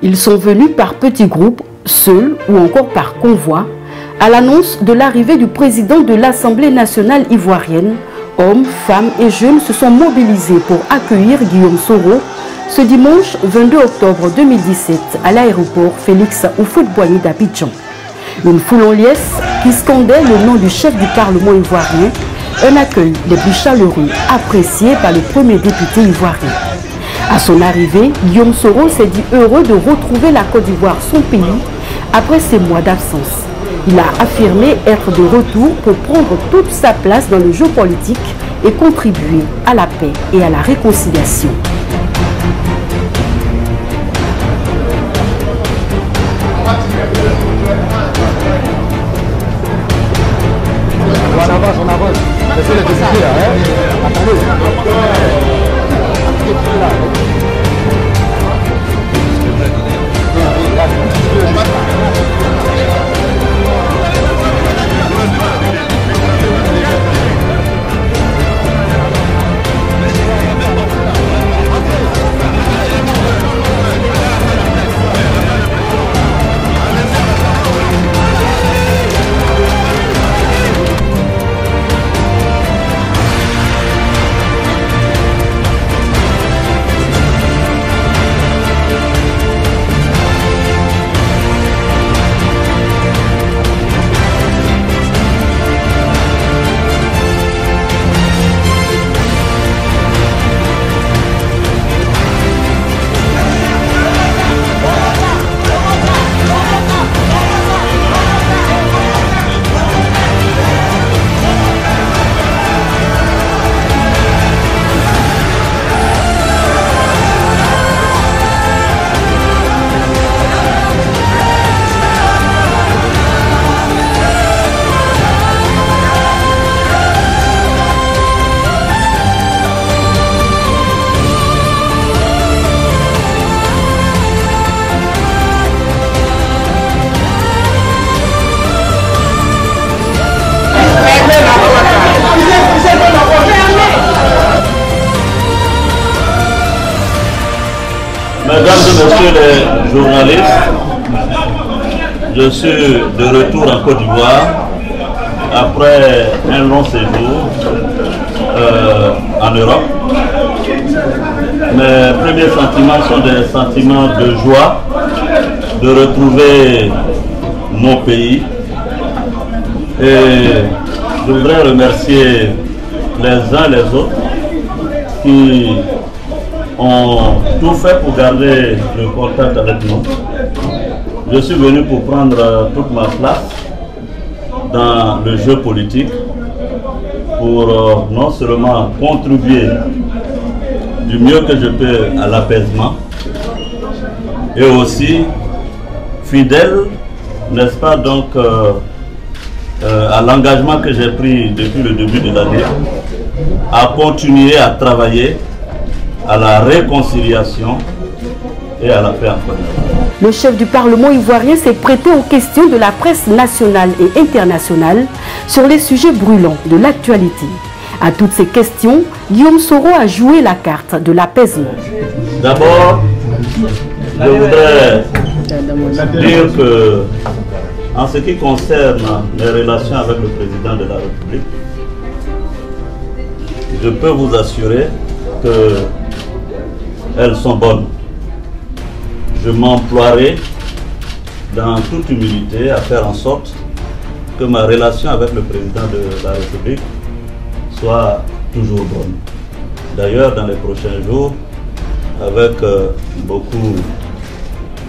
Ils sont venus par petits groupes, seuls ou encore par convoi, à l'annonce de l'arrivée du président de l'Assemblée nationale ivoirienne. Hommes, femmes et jeunes se sont mobilisés pour accueillir Guillaume Soro ce dimanche 22 octobre 2017 à l'aéroport Félix Houphouët-Boigny d'Abidjan. Une foule en liesse qui scandait le nom du chef du Parlement ivoirien, un accueil des plus chaleureux apprécié par le premier député ivoirien. À son arrivée, Guillaume Soro s'est dit heureux de retrouver la Côte d'Ivoire, son pays, après ces mois d'absence. Il a affirmé être de retour pour prendre toute sa place dans le jeu politique et contribuer à la paix et à la réconciliation. On avance. Laissez les décider là, hein. Attendez. Mesdames et messieurs les journalistes, je suis de retour en Côte d'Ivoire après un long séjour en Europe. Mes premiers sentiments sont des sentiments de joie de retrouver mon pays et je voudrais remercier les uns les autres qui ont tout fait pour garder le contact avec nous. Je suis venu pour prendre toute ma place dans le jeu politique pour non seulement contribuer du mieux que je peux à l'apaisement et aussi fidèle, n'est-ce pas, donc à l'engagement que j'ai pris depuis le début de l'année à continuer à travailler à la réconciliation et à la paix en Côte d'Ivoire. Le chef du Parlement ivoirien s'est prêté aux questions de la presse nationale et internationale sur les sujets brûlants de l'actualité. À toutes ces questions, Guillaume Soro a joué la carte de l'apaisement. D'abord, je voudrais dire que, en ce qui concerne les relations avec le président de la République, je peux vous assurer que elles sont bonnes. Je m'emploierai dans toute humilité à faire en sorte que ma relation avec le président de la République soit toujours bonne. D'ailleurs, dans les prochains jours, avec beaucoup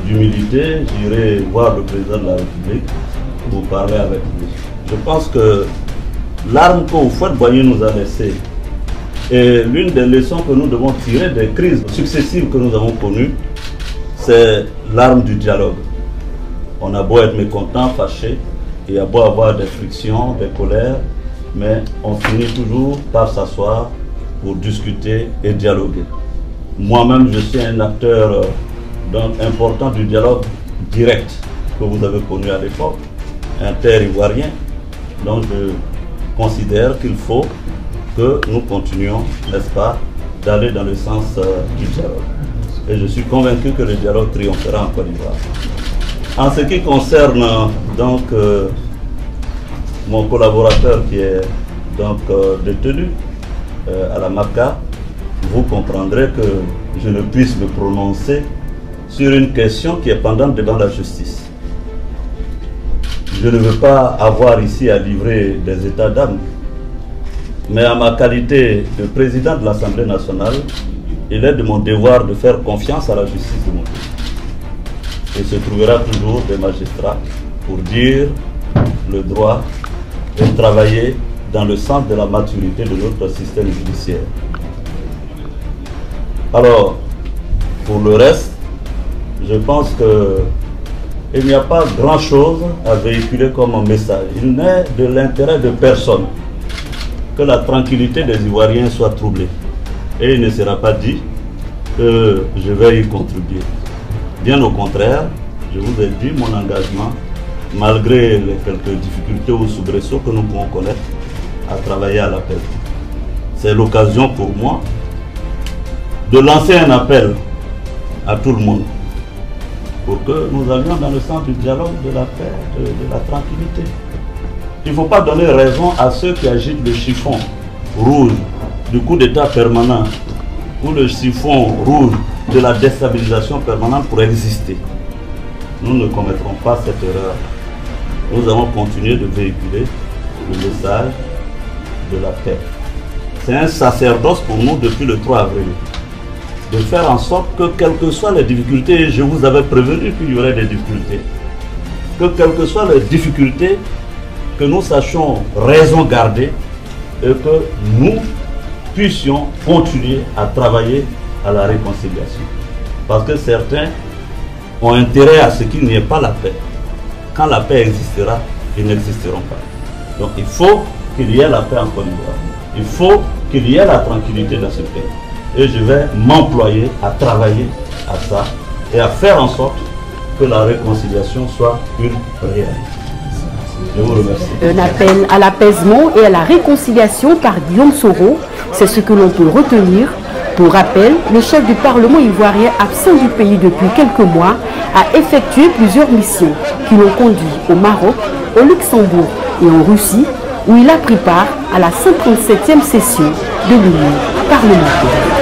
d'humilité, j'irai voir le président de la République pour parler avec lui. Je pense que l'arme qu'Houphouët-Boigny nous a laissée et l'une des leçons que nous devons tirer des crises successives que nous avons connues, c'est l'arme du dialogue. On a beau être mécontent, fâché, il y a beau avoir des frictions, des colères, mais on finit toujours par s'asseoir pour discuter et dialoguer. Moi-même, je suis un acteur important du dialogue direct que vous avez connu à l'époque, inter-ivoirien. Donc je considère qu'il faut que nous continuions, n'est-ce pas, d'aller dans le sens du dialogue. et je suis convaincu que le dialogue triomphera en Côte d'Ivoire. En ce qui concerne donc mon collaborateur qui est donc détenu à la MACA, vous comprendrez que je ne puisse me prononcer sur une question qui est pendante devant la justice. Je ne veux pas avoir ici à livrer des états d'âme, mais à ma qualité de président de l'Assemblée nationale, il est de mon devoir de faire confiance à la justice de mon pays. Il se trouvera toujours des magistrats pour dire le droit et travailler dans le sens de la maturité de notre système judiciaire. Alors, pour le reste, je pense qu'il n'y a pas grand-chose à véhiculer comme un message. Il n'est de l'intérêt de personne que la tranquillité des Ivoiriens soit troublée. Et il ne sera pas dit que je vais y contribuer. Bien au contraire, je vous ai dit mon engagement, malgré les quelques difficultés ou soubresauts que nous pouvons connaître, à travailler à l'appel. C'est l'occasion pour moi de lancer un appel à tout le monde pour que nous allions dans le sens du dialogue, de la paix, de la tranquillité. Il ne faut pas donner raison à ceux qui agitent le chiffon rouge du coup d'État permanent ou le chiffon rouge de la déstabilisation permanente pour exister. Nous ne commettrons pas cette erreur. Nous allons continuer de véhiculer le message de la paix. C'est un sacerdoce pour nous depuis le 3 avril. De faire en sorte que, quelles que soient les difficultés, je vous avais prévenu qu'il y aurait des difficultés, que quelles que soient les difficultés, que nous sachions raison garder et que nous puissions continuer à travailler à la réconciliation. Parce que certains ont intérêt à ce qu'il n'y ait pas la paix. Quand la paix existera, ils n'existeront pas. Donc il faut qu'il y ait la paix en Côte d'Ivoire. Il faut qu'il y ait la tranquillité dans ce pays. Et je vais m'employer à travailler à ça et à faire en sorte que la réconciliation soit une réalité. Je vous remercie. Un appel à l'apaisement et à la réconciliation par Guillaume Soro, c'est ce que l'on peut retenir. Pour rappel, le chef du Parlement ivoirien absent du pays depuis quelques mois a effectué plusieurs missions qui l'ont conduit au Maroc, au Luxembourg et en Russie, où il a pris part à la 137e session de l'Union parlementaire.